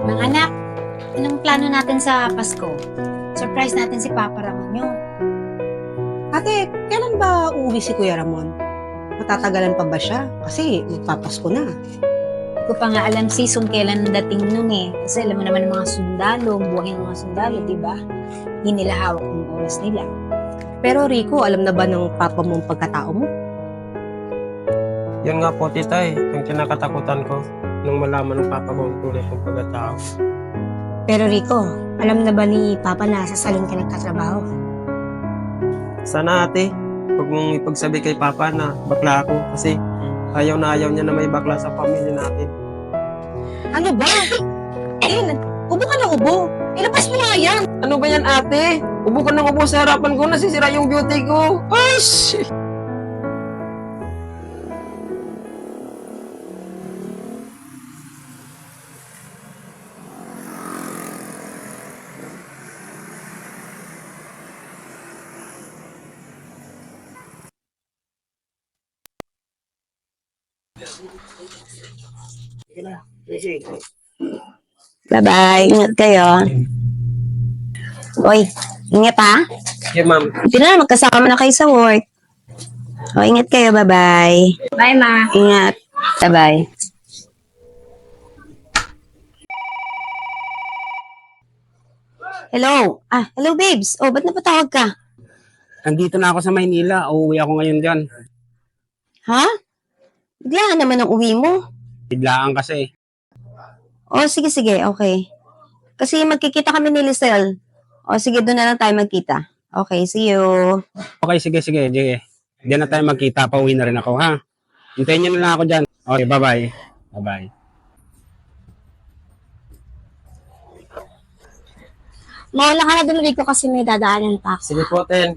Mga anak, anong plano natin sa Pasko? Surprise natin si Papa Ramon nyo. Ate, kailan ba uuwi si Kuya Ramon? Matatagalan pa ba siya? Kasi magpapasko na. Hindi ko pa nga alam season kailan dating nun eh. Kasi alam mo naman ng mga sundalo, buhay ng mga sundalo, di ba? Hindi nila hawak ng oras nila. Pero Rico, alam na ba ng papa mo ang pagkatao mo? Yun nga po, tita yung kinakatakutan ko nung malaman ng papa ko ang tunay kong pagkatao. Pero Rico, alam na ba ni Papa na sa salon ka nagtatrabaho? Sana ate, huwag mong ipagsabi kay papa na bakla ako kasi ayaw na ayaw niya na may bakla sa pamilya natin. Ano ba? Ubo ka ng ubo. Ilabas mo nga yan. Ano ba yan ate? Ubo ka ng ubo sa harapan ko, nasisira yung beauty ko. Ay, shit! Bye-bye. Ingat kayo. Uy, ingat ha. Okay ma'am. Hindi na, magkasama na kayo sa work. O, ingat kayo. Bye-bye. Bye, Ma. Ingat. Bye-bye. Hello. Hello babes. Oh, ba't napatawag ka? Nandito na ako sa Maynila. Uuwi ako ngayon dyan. Ha? Biglaan naman ang uwi mo. Biglaan kasi. Oh, sige. Okay. Kasi magkikita kami ni Lisel. O, sige, doon na lang tayo magkita. Okay, see you. Okay, sige. Diyan na tayo magkita. Pauwi na rin ako, ha? Hintayin niyo na lang ako dyan. Okay, bye-bye. Bye-bye. Mawala ka na doon, Rico, kasi may dadaanan pa ako. Sige po, Ten.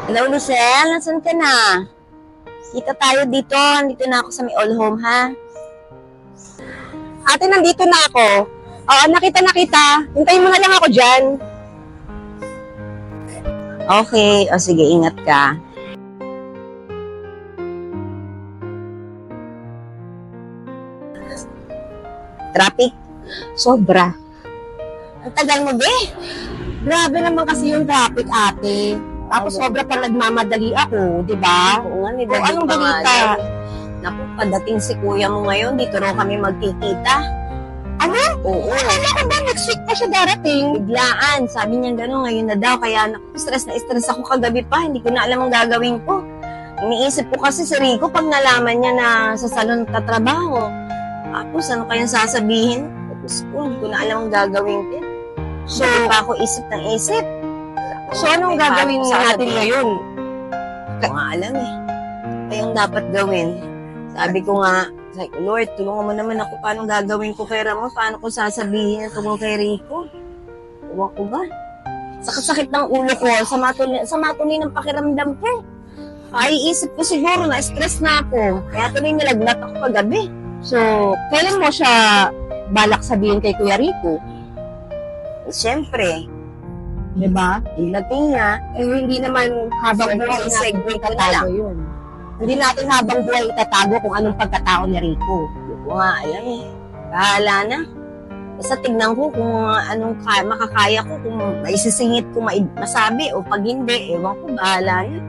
Hello, Lucel. Nasaan ka na? Kita tayo dito. Nandito na ako sa may all home, ha? Ate, nandito na ako. Oo, nakita. Hintayin mo na lang ako dyan. Okay. O, sige. Ingat ka. Traffic? Sobra. Ang tagal mo, be. Grabe naman kasi yung traffic, ate. Tapos sobra pa nagmamadali ako, di ba? Oo nga, may O, anong balita? Naku, padating si kuya mo ngayon. Dito raw kami magkikita. Ano? Oo. Akala ko ba next week pa siya darating? Biglaan. Sabi niya gano'n, ngayon na daw. Kaya naku, stress na stress ako kagabi pa. Hindi ko na alam ang gagawin ko. Iniisip ko kasi si Rico pag nalaman niya na sa salon tatrabaho. Tapos ano kayang sasabihin? Tapos ko, hindi ko na alam ang gagawin ko. So, pa ako isip ng isip. So, anong May gagawin paano natin sasabihin? ngayon? Hindi ko nga alam eh. Ano yung dapat gawin? Sabi ko nga, like, Lord, tulungan mo naman ako paano gagawin ko kay Ramon, paano ko sasabihin ito mo kay Rico. Ewan ko ba? Sakit ng ulo ko, sa matuloy ng pakiramdam ko. Iisip ko siguro na stress na ako. Kaya tuloy nilagnat ako kagabi. So, kailan mo siya balak sabihin kay Kuya Rico? Eh, siyempre, Di ba? yung dating nga, Eh, hindi naman habang Siyempre, buhay segue natin ka na lang. yun. Hindi natin habang buhay itatago kung anong pagkatao ni Rico. Hindi ko nga alam eh. Bahala na. Basta tignan ko kung anong makakaya ko, kung maisisingit ko masabi o pag hindi, ewan ko, bahala na.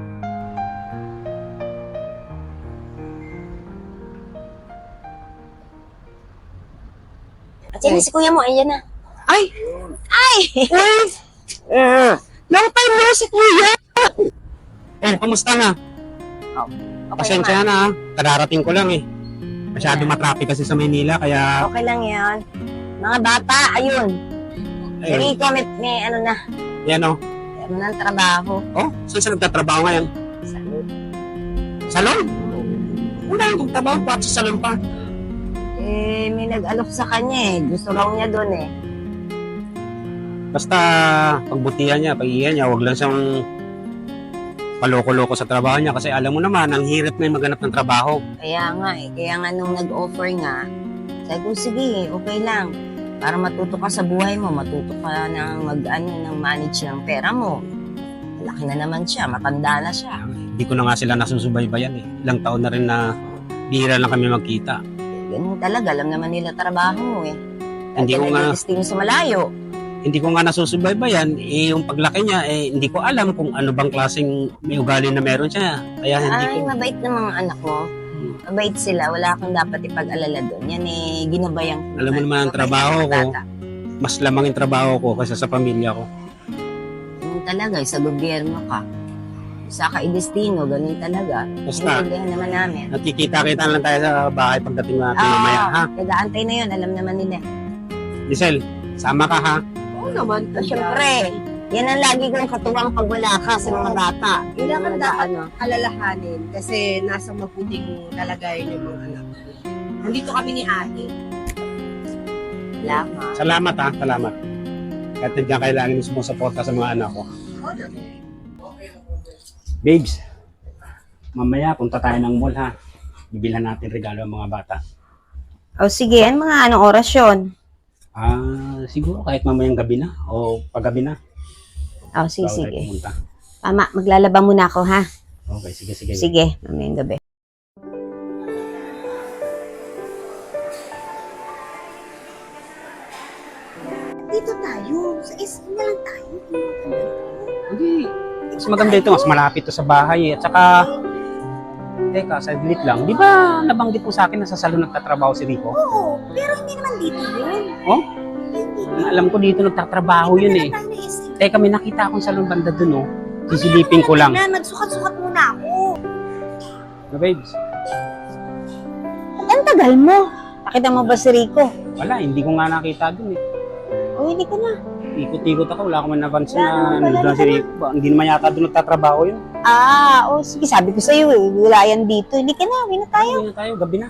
At yan, si kuya mo, ayan na. Ay! Ay! Uy! Long time no si Kuya! Oh, kamusta na? Okay Pasensya na ha. Kadarating ko lang eh. Masyado matraffic kasi sa Maynila, kaya... Okay lang yan. Mga bata, ayun. Ayun. Rico, may ano na. Yan o. Meron ng trabaho. Oh, saan siya nagtatrabaho ngayon? Salon? Wala yung trabaho pa sa salon pa. Eh, may nag-alok sa kanya eh. Gusto raw niya doon eh. Basta pagbutihan niya, pag-iyan niya, wag lang siyang paloko-loko sa trabaho niya kasi alam mo naman, ang hirap na yung maghanap ng trabaho. Kaya nga eh. Kaya nga nung nag-offer nga, sabi ko, sige, okay lang. Para matuto ka sa buhay mo, matuto ka ng manage ng pera mo. Laki na naman siya, matanda na siya. Hindi ko na nga sila nasusubaybayan eh. Ilang taon na rin na bihira lang kami magkita. Ganun talaga, alam naman nila trabaho mo eh. Hindi ko nga- nag-listing sa malayo. Hindi ko nga nasusubaybayan, eh yung paglaki niya, eh hindi ko alam kung ano bang klaseng may ugali na meron siya. Kaya hindi Ay, ko... mabait na mga anak mo. Mabait sila, wala kang dapat ipag-alala doon. Yan eh, ginabayan ko. Alam mo naman ang trabaho ko. Mas lamang yung trabaho ko kaysa sa pamilya ko. Ganun talaga, sa gobyerno ka. Sa kaidestino, ganun talaga. Basta, Hindi naman namin. nakikita-kita lang tayo sa bahay pagdating natin mamaya, ha? Nag-aantay na yun, alam naman nila. Giselle, sama ka ha? Oo naman. Siyempre, yan ang lagi kong katuwang pag wala ka sa mga bata. Kailangan Mga dapat ano. alalahanin kasi nasa mabuting kalagayan yung mga anak. Nandito kami ni ate. Salamat. Salamat ha, salamat. Kahit hindi ka kailangan mo sumusuporta sa mga anak ko. Babes, mamaya punta tayo ng mall ha. Bibilhan natin regalo ang mga bata. O sige, anong oras yun? Siguro kahit mamayang gabi na o paggabi na. O sige, bago tayo sige. pumunta. Tama, maglalaba muna ako ha. Okay, sige, sige. Sige, mamayang gabi. Dito tayo. Sa SM na lang tayo. Hindi. Mas maganda ito, mas malapit to sa bahay. At saka, teka, saglit lang. Di ba nabanggit mo sa akin na sa salon nagtatrabaho si Rico? Oo, pero hindi naman dito yun. Oh? Hindi. Alam ko dito nagtatrabaho yun eh. Tayo na SM. Teka, may nakita akong salon banda dun oh. Sisilipin ko lang. Na, magsukat-sukat muna ako. Na babes? Ang tagal mo. Nakita mo ba si Rico? Wala, hindi ko nga nakita dun eh. O, hindi ka na. Ikot-ikot ako, wala akong napansin Wala na naman pala, nandun si Rico. Hindi naman yata dun nagtatrabaho yun. Sige, sabi ko sa'yo eh. Wala yan dito. Hindi ka na, uwi na tayo. Uwi na tayo, gabi na.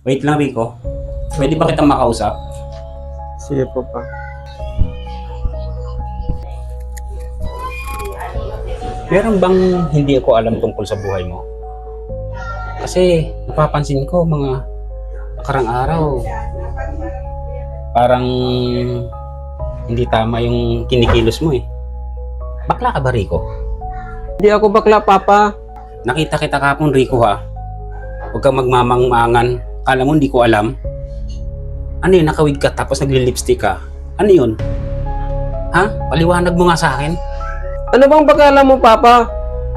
Wait lang Rico. Pwede ba kitang makausap? Sige po pa. Meron bang hindi ako alam tungkol sa buhay mo? Kasi napapansin ko mga nakarang araw, parang hindi tama yung kinikilos mo eh. Bakla ka ba, Rico? Hindi ako bakla, Papa. Nakita kita kapon, Rico ha. Huwag kang magmamangmangan. Kala mo hindi ko alam. Ano yun, nakawig ka tapos nagli-lipstick ka? Ano yun? Ha? Paliwanag mo nga sa akin. Ano bang bakala mo, Papa?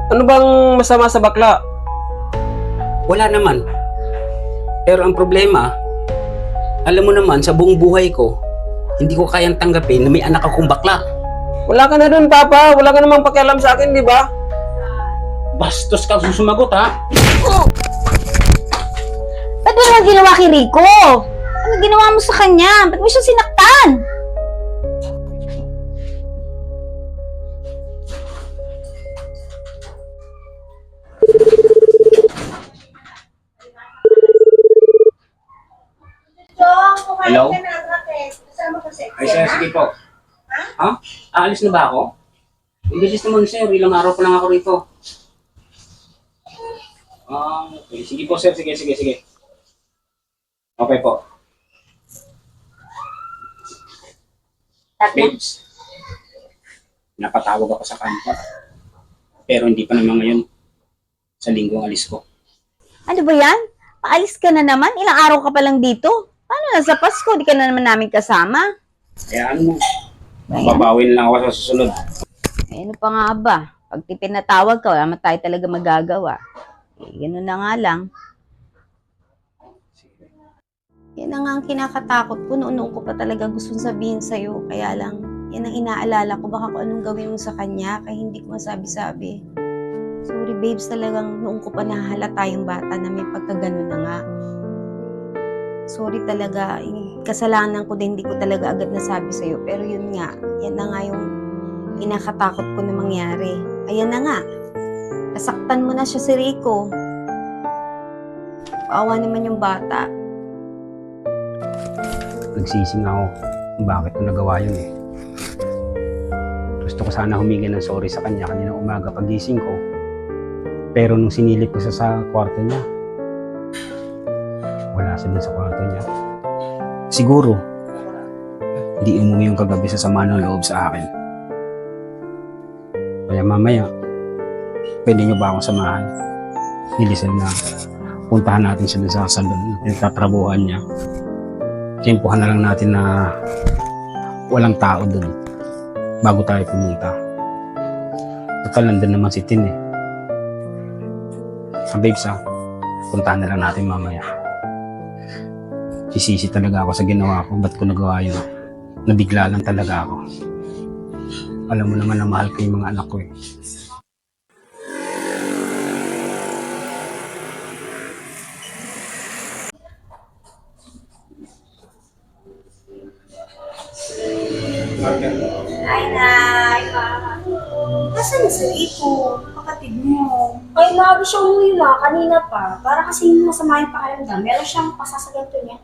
Ano bang masama sa bakla? Wala naman. Pero ang problema, alam mo naman, sa buong buhay ko, hindi ko kayang tanggapin na may anak akong bakla. Wala ka na dun, Papa. Wala ka namang pakialam sa akin, di ba? Bastos ka susumagot ha. Ba't mo naman ginawa kay Rico? Ano ginawa mo sa kanya? Ba't mo siya sinaktan? Hello? Ay, sir, sige po. Ha? Aalis na ba ako? Bilis naman, sir. Ilang araw pa lang ako rito. Okay. Sige po, sir. Sige. Okay po. Babes, napatawag ako sa kanto. Pero hindi pa naman ngayon. Sa linggo ang alis ko. Ano ba yan? Paalis ka na naman? Ilang araw ka pa lang dito? Paano na sa Pasko? Di ka na naman namin kasama? Kaya ano mo, babawin lang ako sa susunod. Eh, ano pa nga ba? Pag pinatawag ka, wala naman tayo talaga magagawa. Eh, gano'n na nga lang. Yan na nga ang kinakatakot ko. Noon ko pa talaga gustong sabihin sa'yo. Kaya lang, yan ang inaalala ko. Baka kung anong gawin mo sa kanya, kaya hindi ko masabi-sabi. Sorry babes, talagang noon ko pa nahalata yung bata na may pagkaganon na nga. Sorry talaga, yung kasalanan ko din, hindi ko talaga agad nasabi sa'yo. Pero yun nga, yan na nga yung inakatakot ko na mangyari. Ayan na nga, nasaktan mo na siya si Rico. Paawa naman yung bata. Nagsising ako kung bakit ko nagawa yun eh. Gusto ko sana humingi ng sorry sa kanya kanina umaga pagising ko. Pero nung sinilip ko sa kwarto niya, wala siya dun sa kwarto niya. Siguro, hindi umuwi yung kagabi sa sama ng loob sa akin. Kaya mamaya, pwede niyo ba akong samahan? Nilisan na puntahan natin siya dun sa salon na pinagtatrabuhan niya. Timpuhan na lang natin na walang tao dun bago tayo pumunta. Total, nandun naman si Tin eh. Babes puntahan na lang natin mamaya. Sisisi talaga ako sa ginawa ko. Ba't ko nagawa yun? Nabigla lang talaga ako. Alam mo naman na mahal ko yung mga anak ko eh. Ay, Nay! Nasaan na si Rico? Kapatid mo. Ay, lagi siya umuwi kanina pa. Para kasi yung masama yung pakiramdam. Meron siyang pasasaganto niya.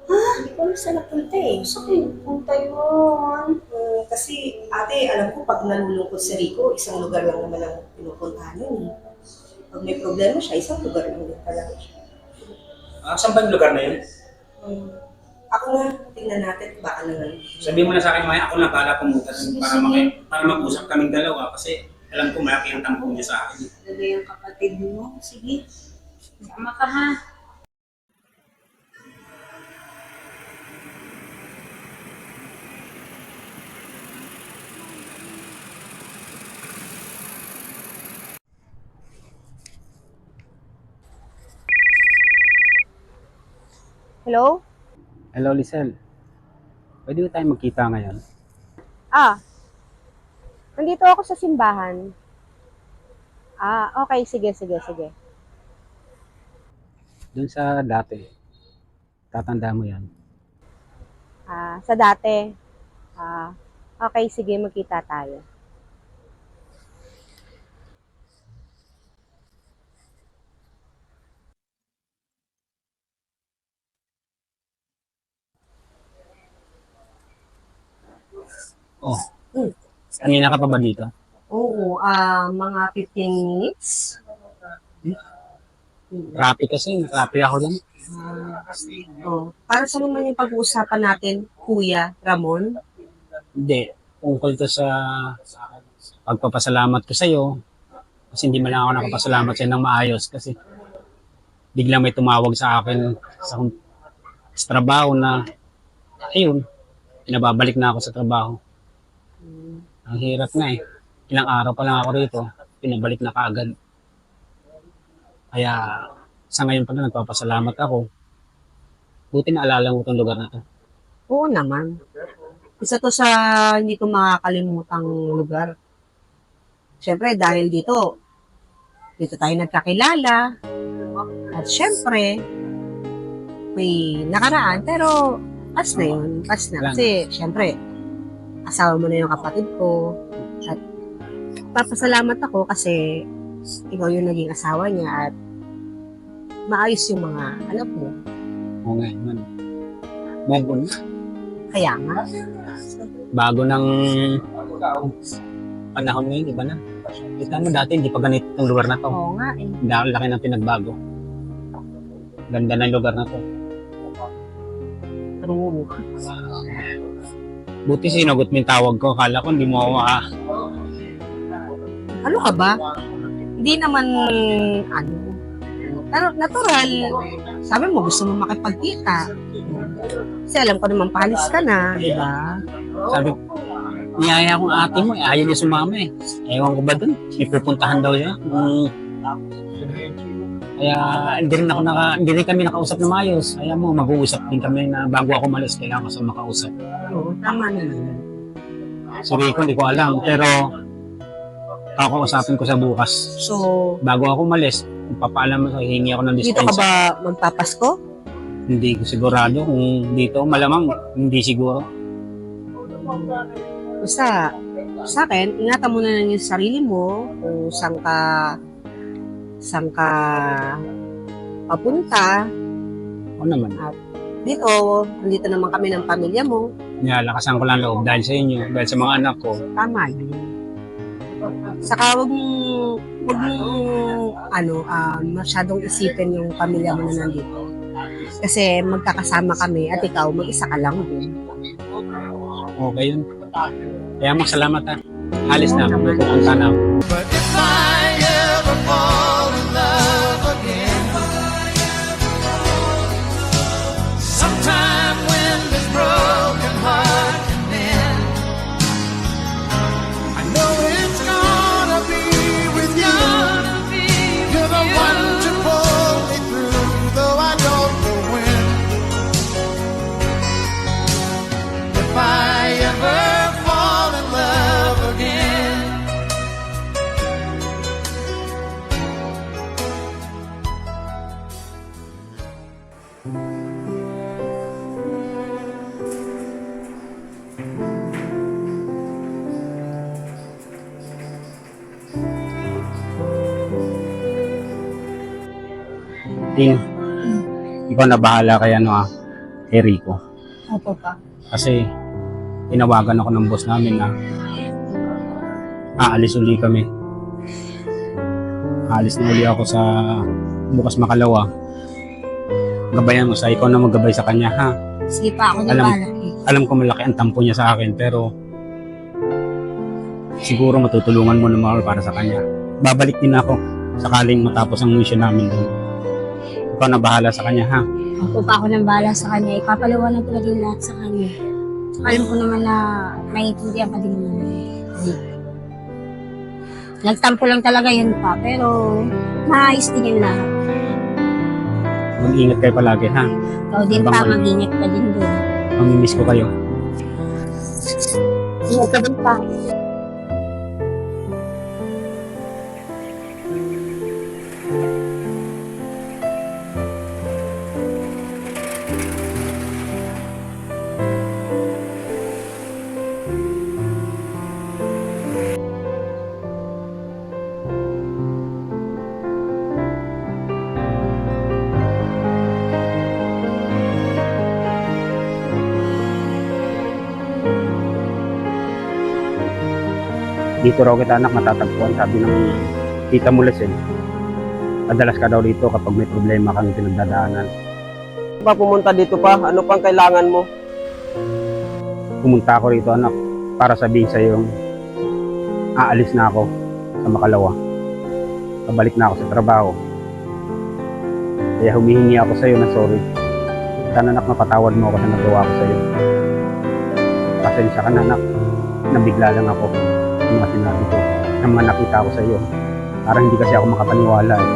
Ha? Hindi ko alam saan napunta eh. Saan kayo punta yun? Kasi ate, alam ko pag nalulungkot si Rico, isang lugar lang naman ang pinupuntahan yun. Pag may problema siya, isang lugar lang din talaga siya. Saan ba yung lugar na yun? Ako nga, tingnan natin, baka naman. Sabihin mo na sa akin, Maya, ako na pala pumunta para mag-usap kaming dalawa kasi alam ko malaki ang tampong niya sa akin. Talaga yung kapatid mo. Sige. Sama ka ha. Hello? Hello, Lisel. Pwede ba tayo magkita ngayon? Nandito ako sa simbahan. Okay. Sige. Doon sa dati. Tatanda mo yan. Sa dati. Okay, sige, magkita tayo. Oh. Kanina ka pa ba dito? Oo, mga 15 minutes. Rapi kasi. Rapi ako lang. Para sa naman yung pag-uusapan natin, Kuya Ramon? Hindi. Tungkol to sa pagpapasalamat ko sa'yo. Kasi hindi man lang ako nakapasalamat sa'yo ng maayos. Kasi biglang may tumawag sa akin sa trabaho na ayun, pinababalik na ako sa trabaho. Ang hirap na eh. Ilang araw pa lang ako rito, pinabalik na kaagad. Kaya sa ngayon pa na nagpapasalamat ako. Buti na alala mo itong lugar na to. Oo naman. Isa to sa hindi ko makakalimutang lugar. Siyempre, dahil dito tayo nagkakilala. At siyempre, may nakaraan. Pero, pas na yun. Pas na. Kasi, siyempre, asawa mo na yung kapatid ko. At papasalamat ako kasi ikaw yung naging asawa niya at maayos yung mga anak mo. Oo nga, man. Move on. Kaya nga. Bago ng panahon ngayon, iba na. Kita mo dati, hindi pa ganito yung lugar na to. Oo nga eh. Dahil laki ng pinagbago. Ganda ng lugar na to. True. Buti sinagot mo yung tawag ko. Akala ko hindi mo ako Ano ka ba? Hindi naman, ano, pero natural. Sabi mo, gusto mo makipagkita. Kasi alam ko naman, palis ka na, di ba? Sabi ko, niyaya akong ate mo, ayaw niya sumama eh. Ewan ko ba dun? May pupuntahan daw siya. Kaya hindi rin kami nakausap na maayos. Kaya mo, mag-uusap din kami na bago ako malis, kailangan ko sa makausap. Oo, tama na yun. Si Rico, hindi ko alam. Pero, kakausapin ko sa bukas. So, Bago ako malis, papaalam mo, hihingi ako ng dito ka dispensa. ba magpapasko? Hindi ko sigurado kung dito. Malamang, hindi siguro. Basta, sa akin, ingatan mo na lang yung sarili mo kung saan ka papunta. Ako naman. Dito, nandito naman kami ng pamilya mo. Nilalakasan ko lang loob dahil sa inyo, dahil sa mga anak ko. Tama yun. Saka wag mong masyadong isipin yung pamilya mo na nandito. Kasi magkakasama kami at ikaw mag-isa ka lang din. Okay yun. Kaya mo, salamat ha. Alis na ako. May pupunta na ako. Sometime when this broken heart can mend, I know it's gonna be with you. You're the one to pull me through, though I don't know when. If I ever fall in love again. Ting, ikaw na bahala kay kay Rico. Opo pa. Kasi, tinawagan ako ng boss namin na aalis uli kami. Aalis na uli ako sa bukas makalawa. Gabayan mo sa ikaw na maggabay sa kanya, ha? Sige pa, ako na Alam- balak eh. Alam ko malaki ang tampo niya sa akin, pero siguro matutulungan mo naman ako para sa kanya. Babalik din ako sakaling matapos ang mission namin doon. Ikaw na bahala sa kanya, ha? Opo pa, ako nang bahala sa kanya. Ipapaliwanag ko lagi lahat sa kanya. Alam ko naman na naiintindihan ka din naman. Nagtampo lang talaga yun pa, pero maayos din yung lahat. Mag-ingat kayo palagi, ha? Ikaw din pa, Abang- mag-ingat ka din doon. Mamimiss ko kayo. Ingat ka din pa. Dito raw kita anak matatagpuan, sabi ng tita mo Lesel. Madalas ka daw dito kapag may problema kang pinagdadaanan. Pa pumunta dito pa, ano pang kailangan mo? Pumunta ako rito anak para sabihin sa yung aalis na ako sa Makalawa. Pabalik na ako sa trabaho. Kaya humihingi ako sa iyo ng sorry. Sana anak mapatawad mo ako sa nagawa ko sa iyo. Pasensya ka na anak, nabigla lang ako yung mga sinabi ko na mga nakita ko sa iyo. Parang hindi kasi ako makapaniwala eh.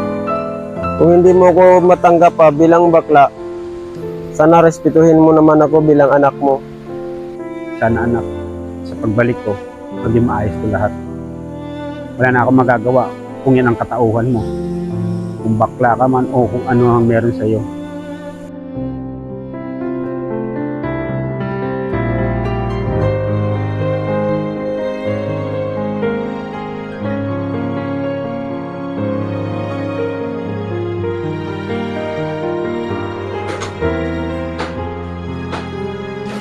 Kung hindi mo ko matanggap pa bilang bakla, sana respetuhin mo naman ako bilang anak mo. Sana anak, sa pagbalik ko, maging maayos ko lahat. Wala na akong magagawa kung yan ang katauhan mo. Kung bakla ka man o kung ano ang meron sa iyo.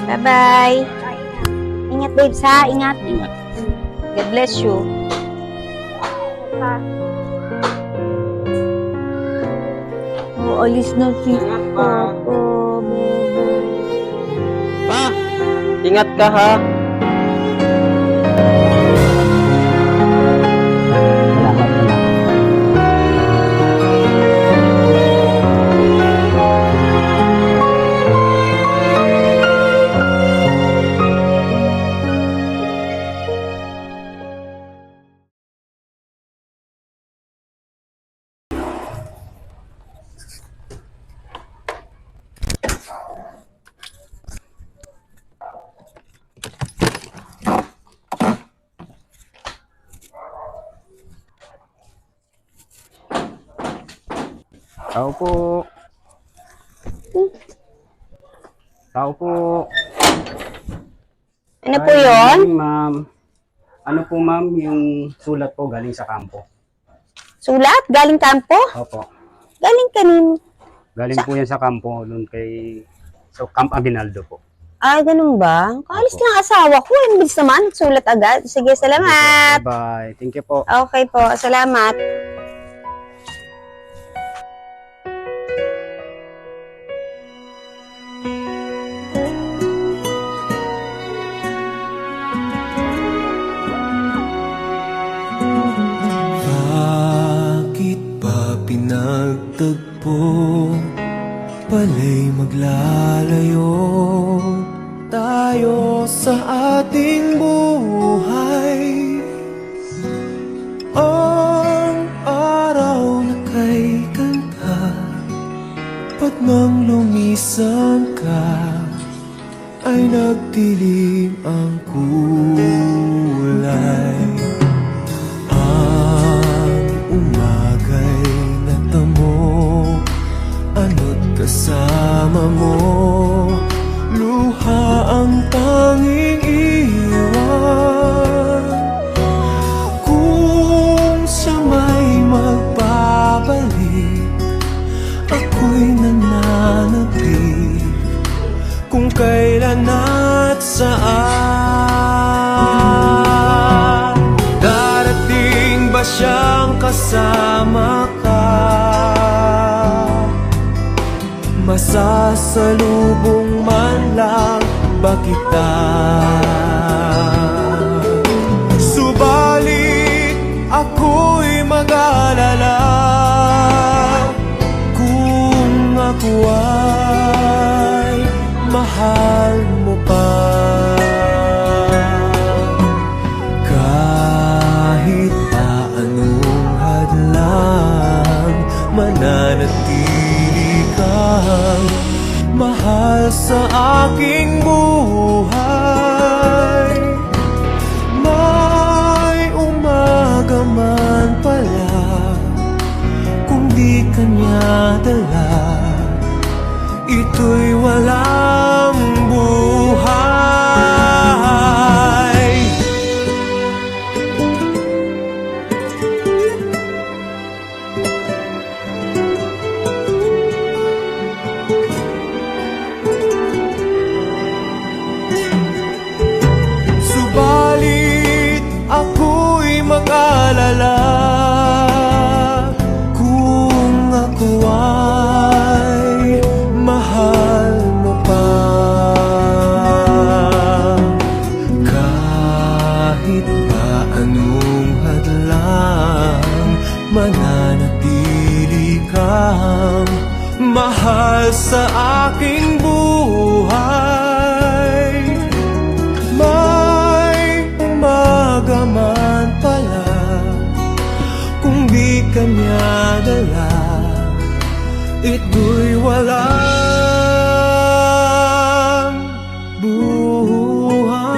Bye-bye. Ingat, babes, ha? Ingat. Ingat. God bless you. Alis na si Papa. Pa, ingat ka ha. Salamat anak. Tao po. Tao po. Ano po Ay, yon? morning, ma'am. Ano po, ma'am, yung sulat po galing sa kampo? Sulat? Galing kampo? Opo. Galing kanin? Galing po yan sa kampo, doon kay... So, Camp Aguinaldo po. Ah, ganun ba? Kaalis Opo. lang asawa ko. Ang bilis naman. Sulat agad. Sige, salamat. Bye-bye. Thank you po. Okay po. Salamat. Bakit ba pinagtagpo? Pala'y maglalayo tayo sa ating buhay. Ang araw na kay kanta, pag nang lumisan ka, ay nagdilim ang kulay. Ang umagay natamo, ano't kasama mo, luha ang tanging iwan. Kung siya may magpapalik, ako'y nananapig, kung kailan at saan. Darating ba siyang kasama ka? Masasalubong man lang ba kita? Subalit ako'y mag-alala kung ako ay mahal mo pa. Kahit pa anong hadlang, mananatili kang mahal sa aking buhay. May umaga man pala, kung di kanya dala, ito'y walang buhay. Subalit ako'y mag-alala kung ako ay mahal mo pa. Kahit pa anong hadlang, mananatili kang mahal sa aking buhay. May umaga man pala, kung di kanya dala, ito'y walang buhay.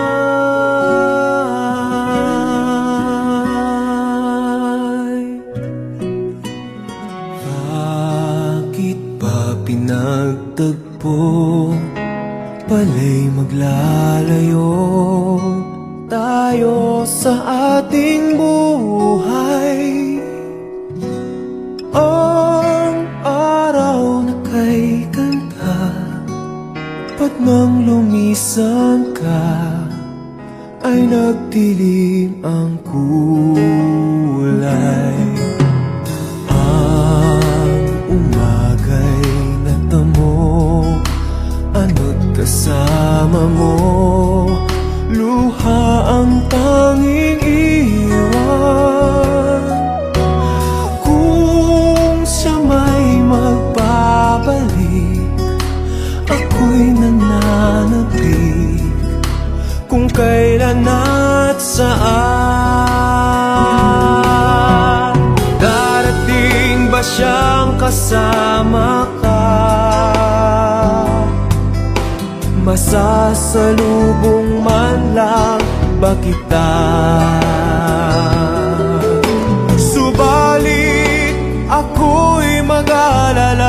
Bakit ba pinagtagpo? Pala'y maglalayo tayo sa ating buhay. Ang araw na kay kanta, pag nang lumisan ka, ay nagdilim ang kulay. Ang umagay natamo, ano't kasama mo, luha ang tanging iwan. Kung siya may magpapalik, ako'y nananapig, kung kailan at saan. Darating ba siyang kasama ka? Masasalubong man lang ba kita? Subalit ako'y mag-alala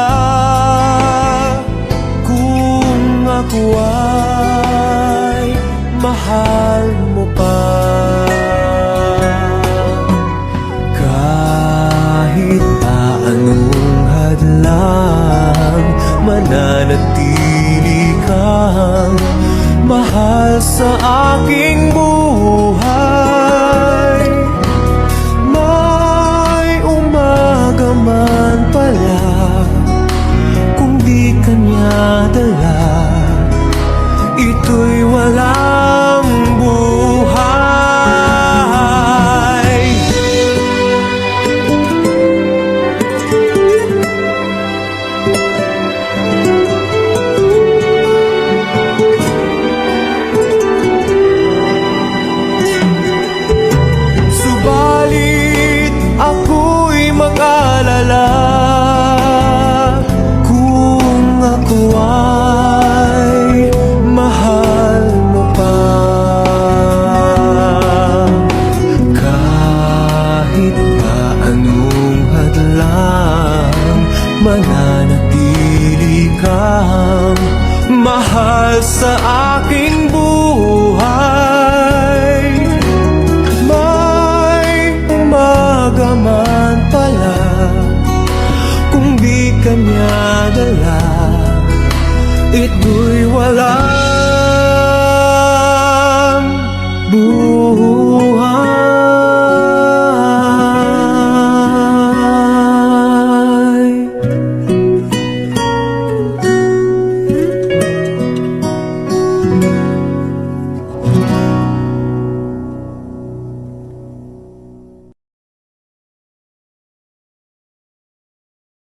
ko ay mahal mo pa. Kahit pa anong hadlang, mananatili kang mahal sa aking buhay. May umaga man pala, kung di kanya dala, ito'y walang buhay. Subalit ako'y mag-alala kung ako ay mahal mo pa. Kahit pa anong hadlang, mananatili kang mahal sa aking buhay. May umaga man pala, kung di kanya dala, ito'y walang buhay.